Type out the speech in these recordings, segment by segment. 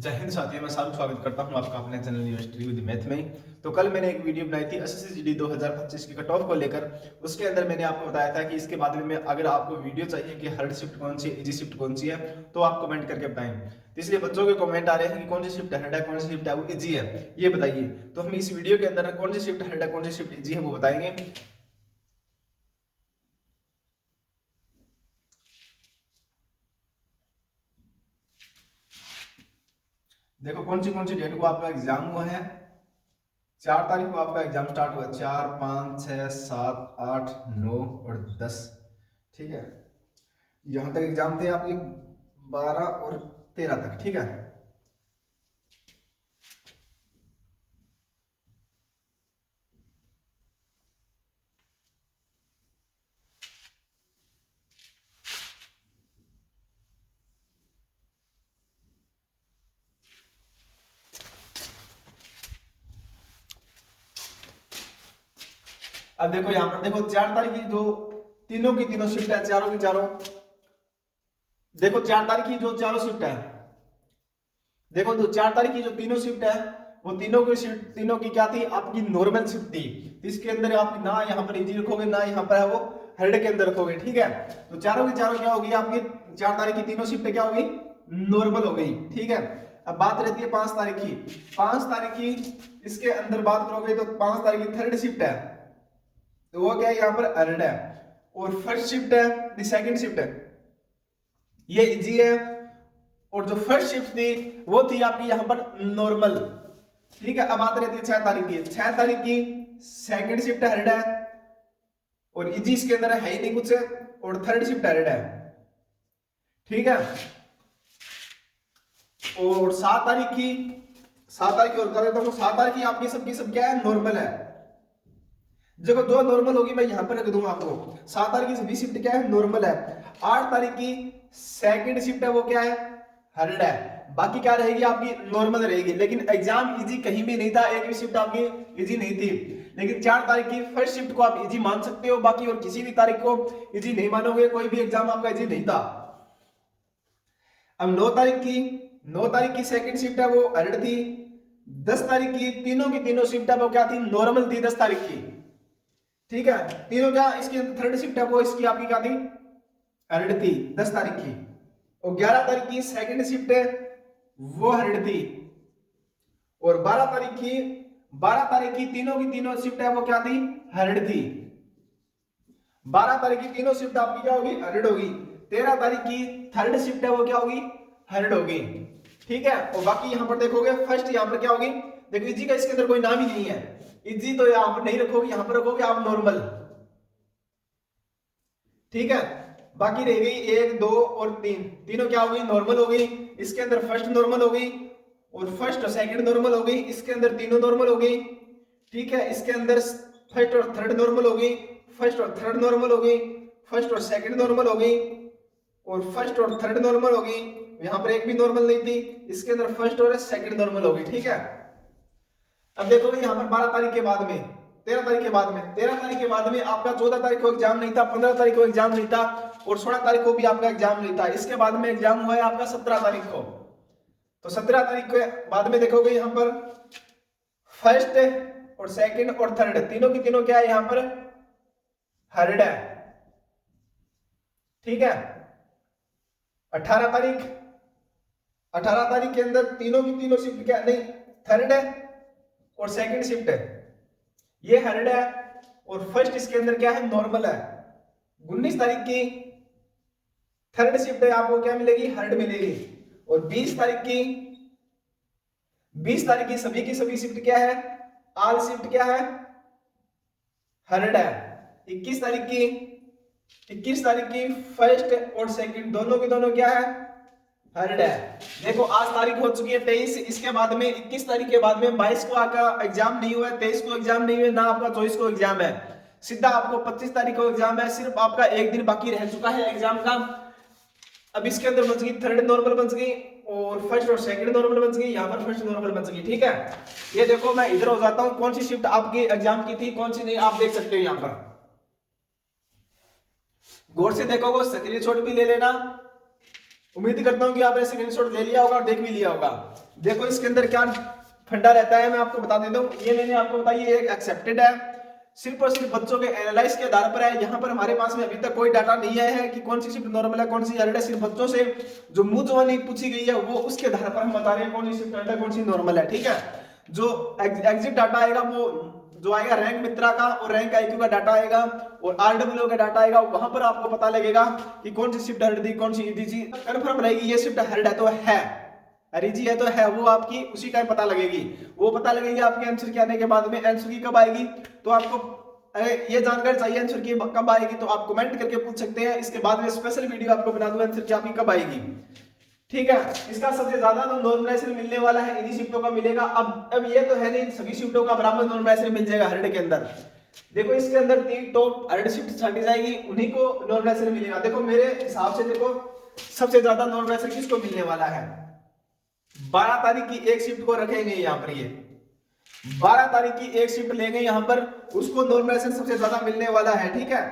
जय हिंद साथियों, मैं सारू स्वागत करता हूं आपका अपने चैनल यूनिवर्सिटी विद मैथ में। तो कल मैंने एक वीडियो बनाई थी एसएससी 2025 की कट ऑफ को लेकर। उसके अंदर मैंने आपको बताया था कि इसके बाद में अगर आपको वीडियो चाहिए कि हार्ड शिफ्ट कौन सी इजी शिफ्ट कौन सी है तो आप कमेंट करके बताएं। तो इसलिए बच्चों के कमेंट आ रहे हैं कि कौन सी शिफ्ट हार्ड है, कौन सी शिफ्ट है वो इजी है, ये बताइए। तो हम इस वीडियो के अंदर कौन सी शिफ्ट हार्ड है, कौन सी शिफ्ट इजी है वो बताएंगे। देखो कौन सी डेट को आपका एग्जाम हुआ है। 4 तारीख को आपका एग्जाम स्टार्ट हुआ, 4, 5, 6, 7, 8, 9 और 10। ठीक है, यहाँ तक एग्जाम थे आपके 12 और 13 तक। ठीक है, अब देखो यहाँ पर देखो 4 तारीख की जो तीनों की तीनों शिफ्ट है, चारों की चारों। देखो 4 तारीख की जो चारों शिफ्ट है, देखो जो 4 तारीख की जो तीनों शिफ्ट है वो तीनों की शिफ्ट, तीनों की क्या थी आपकी नॉर्मल शिफ्ट थी। तो इसके अंदर आप ना यहाँ पर इजी रखोगे ना यहाँ पर है वो हार्ड के अंदर रखोगे। ठीक है, तो चारों की चारों क्या होगी आपकी 4 तारीख की तीनों शिफ्ट क्या होगी, नॉर्मल हो गई। ठीक है, अब बात रहती है 5 तारीख की। 5 तारीख की इसके अंदर बात करोगे तो 5 तारीख की थर्ड शिफ्ट है, तो वो क्या है यहाँ पर हार्ड है। और फर्स्ट शिफ्ट है, सेकंड शिफ्ट है, ये इजी है। और जो फर्स्ट शिफ्ट थी वो थी आपकी यहाँ पर नॉर्मल। ठीक है, अब बात रहती है 6 तारीख की। 6 तारीख की सेकंड शिफ्ट हार्ड है और इजी इसके अंदर है ही नहीं कुछ, और थर्ड शिफ्ट हार्ड है। ठीक है, और 7 तारीख की, 7 तारीख की और कर देता हूं। 7 तारीख की आपकी सबकी सब क्या है, नॉर्मल है। देखो जो नॉर्मल होगी मैं यहां पर रख दूंगा आपको। 7 तारीख की सभी शिफ्ट क्या है, नॉर्मल है। 8 तारीख की सेकंड शिफ्ट है वो क्या है, हार्ड है। बाकी क्या रहेगी आपकी, नॉर्मल रहेगी। लेकिन एग्जाम इजी कहीं भी नहीं था, एक भी शिफ्ट आपकी इजी नहीं थी। लेकिन 4 तारीख की फर्स्ट शिफ्ट को आप इजी मान सकते हो, बाकी और किसी भी तारीख को इजी नहीं मानोगे, कोई भी एग्जाम आपका इजी नहीं था। अब 9 तारीख की, 9 तारीख की सेकंड शिफ्ट है वो हार्ड थी। 10 तारीख की तीनों की तीनों शिफ्ट है वो क्या थी, नॉर्मल थी 10 तारीख की। ठीक है, तीनों क्या, इसकी थर्ड शिफ्ट है वो इसकी आपकी क्या थी, हार्ड थी 10 तारीख की। और 11 तारीख की सेकंड शिफ्ट है वो हार्ड थी। और 12 तारीख की, 12 तारीख की तीनों की तीनों शिफ्ट है वो क्या थी, हार्ड थी। 12 तारीख की तीनों शिफ्ट आपकी क्या होगी, हार्ड होगी। 13 तारीख की थर्ड शिफ्ट है वो क्या होगी, हार्ड होगी। ठीक है, और बाकी यहां पर देखोगे फर्स्ट यहां पर क्या होगी, देखो इजी का इसके अंदर कोई नाम ही नहीं है। इजी तो यहां पर नहीं रखोगे, यहां पर रखोगे आप नॉर्मल। ठीक है, बाकी रह गई 1, 2 और 3, तीनों क्या हो गई, नॉर्मल हो गई। इसके अंदर फर्स्ट नॉर्मल हो गई और फर्स्ट और सेकंड नॉर्मल हो गई, इसके अंदर तीनों नॉर्मल हो गई। ठीक है, इसके अंदर फर्स्ट और थर्ड नॉर्मल हो गई, फर्स्ट और थर्ड नॉर्मल हो गई, फर्स्ट और सेकंड नॉर्मल हो गई, और फर्स्ट और थर्ड नॉर्मल हो गई। यहां पर एक भी नॉर्मल नहीं थी, इसके अंदर फर्स्ट और सेकंड नॉर्मल हो गई। ठीक है, अब देखो यहाँ पर 12 तारीख के बाद में, 13 तारीख के बाद में, 13 तारीख के बाद में आपका 14 तारीख को एग्जाम नहीं था, 15 तारीख को एग्जाम नहीं था, और 16 तारीख को भी आपका एग्जाम नहीं था। इसके बाद में एग्जाम हुआ है आपका 17 तारीख को। तो 17 तारीख के बाद में देखोगे यहाँ पर फर्स्ट और सेकंड और थर्ड तीनों की तीनों क्या है, यहाँ पर हार्ड है। ठीक है, 18 तारीख, 18 तारीख के अंदर तीनों की तीनों शिफ्ट क्या नहीं, थर्ड है और सेकंड शिफ्ट है ये हार्ड है, और फर्स्ट इसके अंदर क्या है, नॉर्मल है। 19 तारीख की थर्ड शिफ्ट है आपको क्या मिलेगी, हार्ड मिलेगी। और 20 तारीख की, 20 तारीख की सभी शिफ्ट क्या है, ऑल शिफ्ट क्या है, हार्ड है। 21 तारीख की, 21 तारीख की फर्स्ट और सेकंड दोनों की दोनों क्या है, हार्ड है। देखो आज तारीख हो चुकी है 23, इसके बाद में 21 तारीख के बाद में 22 को आपका एग्जाम नहीं हुआ है, 23 को एग्जाम नहीं हुआ ना आपका 24 को एग्जाम है। सीधा आपको 25 तारीख को एग्जाम है, सिर्फ आपका एक दिन बाकी रह चुका है एग्जाम का। अब इसके अंदर बच गई थर्ड नॉर्मल बच गई, और फर्स्ट और सेकंड नॉर्मल बच गई, यहाँ पर फर्स्ट नॉर्मल बच गई। ठीक है, ये देखो मैं इधर हो जाता हूँ, कौन सी शिफ्ट आपकी एग्जाम की थी कौन सी नहीं, आप देख सकते हो। यहाँ पर गौर से देखोगे, स्क्रीनशॉट भी ले लेना उम्मीद करता हूँ कि आपने स्क्रीनशॉट ले लिया होगा और देख भी लिया होगा। देखो इसके अंदर क्या फंडा रहता है मैं आपको बता देता हूँ। ये मैंने आपको बताया ये एक एक्सेप्टेड है, सिर्फ और सिर्फ बच्चों के एनालाइज के आधार पर है। यहाँ पर हमारे पास में अभी तक कोई डाटा नहीं आया है कि कौन सी शिफ्ट नॉर्मल है कौन सी हेरिड है। सिर्फ बच्चों से जो मुंह जवानी पूछी गई है वो उसके आधार पर हम बता रहे हैं कौन सी शिफ्ट हेरिड है कौन सी नॉर्मल है, ठीक है। जो एग्जिट डाटा आएगा वो जो आएगा रैंक मित्रा का और रैंक आईक्यू का डाटा आएगा और आरडब्ल्यू का डाटा आएगा, वहां पर आपको पता लगेगा कि कौन सी शिफ्ट हेरिड थी कौन सी ईडीजी कंफर्म रहेगी। ये शिफ्ट हेरिड है तो है, अरिजी है तो है, वो आपकी उसी टाइम पता लगेगी। वो पता लगेगी आपके आंसर के आने के बाद में। आंसर की कब आएगी तो आपको ये जानकारी चाहिए आंसर की कब आएगी तो आप कमेंट करके पूछ सकते हैं। इसके बाद में स्पेशल वीडियो आपको बना दूं आंसर की आपकी कब आएगी, ठीक है। इसका सबसे ज्यादा तो नॉर्मलाइजेशन मिलने वाला है इन्हीं शिफ्टों का मिलेगा। अब ये तो है नहीं सभी शिफ्टों का बराबर नॉर्मलाइजेशन मिल जाएगा हेरिड के अंदर। देखो इसके अंदर 3 टॉप हेरिड शिफ्ट छाटी जाएगी, उन्हीं को नॉर्मलाइजेशन मिलेगा। देखो मेरे हिसाब से देखो सबसे ज्यादा नॉर्मलाइजेशन किसको मिलने वाला है, 12 तारीख की एक शिफ्ट को रखेंगे यहाँ पर, ये 12 तारीख की एक शिफ्ट लेंगे यहाँ पर, उसको नॉर्मलाइजेशन सबसे ज्यादा मिलने वाला है, ठीक है।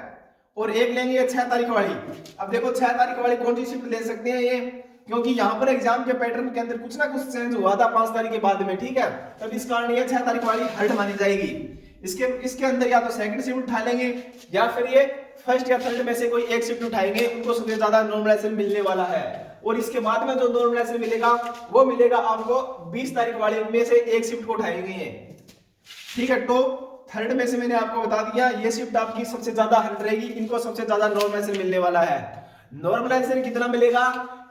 और एक लेंगे 6 तारीख वाली। अब देखो 6 तारीख वाली कौन सी शिफ्ट ले सकते हैं ये, क्योंकि यहाँ पर एग्जाम के पैटर्न के अंदर कुछ ना कुछ चेंज हुआ था 5 तारीख के बाद में, ठीक है। तब इस कारण ये 6 तारीख वाली हेरिड मानी जाएगी। इसके अंदर या तो सेकंड शिफ्ट उठा लेंगे या फिर ये फर्स्ट या थर्ड में से कोई एक शिफ्ट उठाएंगे, उनको सबसे ज्यादा नॉर्मलाइजेशन मिलने वाला है। और इसके बाद में जो नॉर्मलाइजेशन मिलेगा वो मिलेगा आपको 20 तारीख वाले में से एक शिफ्ट को उठाएंगे, ठीक है। तो थर्ड में से मैंने आपको बता दिया ये शिफ्ट आपकी सबसे ज्यादा हेरिड रहेगी, इनको सबसे ज्यादा नॉर्मलाइजेशन मिलने वाला है। नॉर्मलाइजेशन कितना मिलेगा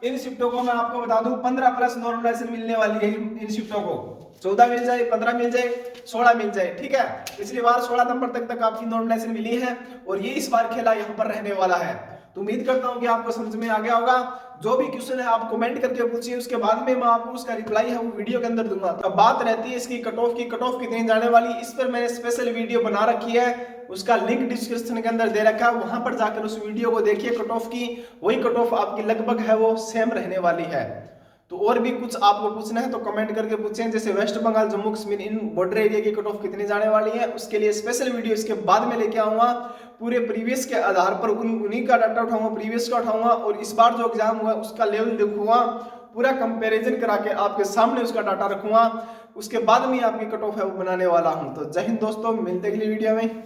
इन शिफ्टों को मैं आपको बता दूं 15 प्लस नॉर्मलाइजेशन मिलने वाली है इन शिफ्टों को। 14 मिल जाए, 15 मिल जाए, 16 मिल जाए, ठीक है। पिछली बार 16 नंबर तक आपकी नॉर्मलाइजेशन मिली है और ये इस बार खेला यहाँ पर रहने वाला है। तो उम्मीद करता हूँ कि आपको समझ में आ गया होगा। जो भी क्वेश्चन है आप कमेंट करके पूछिए, उसके बाद में मैं आपको उसका रिप्लाई है वो वीडियो के अंदर दूंगा। अब बात रहती है इसकी कट ऑफ की, कट ऑफ कितनी जाने वाली, इस पर मैंने स्पेशल वीडियो बना रखी है, उसका लिंक डिस्क्रिप्शन के अंदर दे रखा है, वहां पर जाकर उस वीडियो को देखिए। कट ऑफ की वही कट ऑफ आपकी लगभग है वो सेम रहने वाली है। तो और भी कुछ आपको पूछना है तो कमेंट करके पूछें, जैसे वेस्ट बंगाल जम्मू कश्मीर इन बॉर्डर एरिया की कट ऑफ कितनी जाने वाली है, उसके लिए स्पेशल वीडियो इसके बाद में लेके आऊंगा। पूरे प्रीवियस के आधार पर उन्हीं का डाटा उठाऊंगा, प्रीवियस का उठाऊंगा और इस बार जो एग्जाम हुआ उसका लेवल लिखूंगा, पूरा कंपैरिजन करा के आपके सामने उसका डाटा रखूंगा। उसके बाद में आपकी कट ऑफ है वो बनाने वाला हूं। तो जय हिंद दोस्तों, मिलते अगली वीडियो में।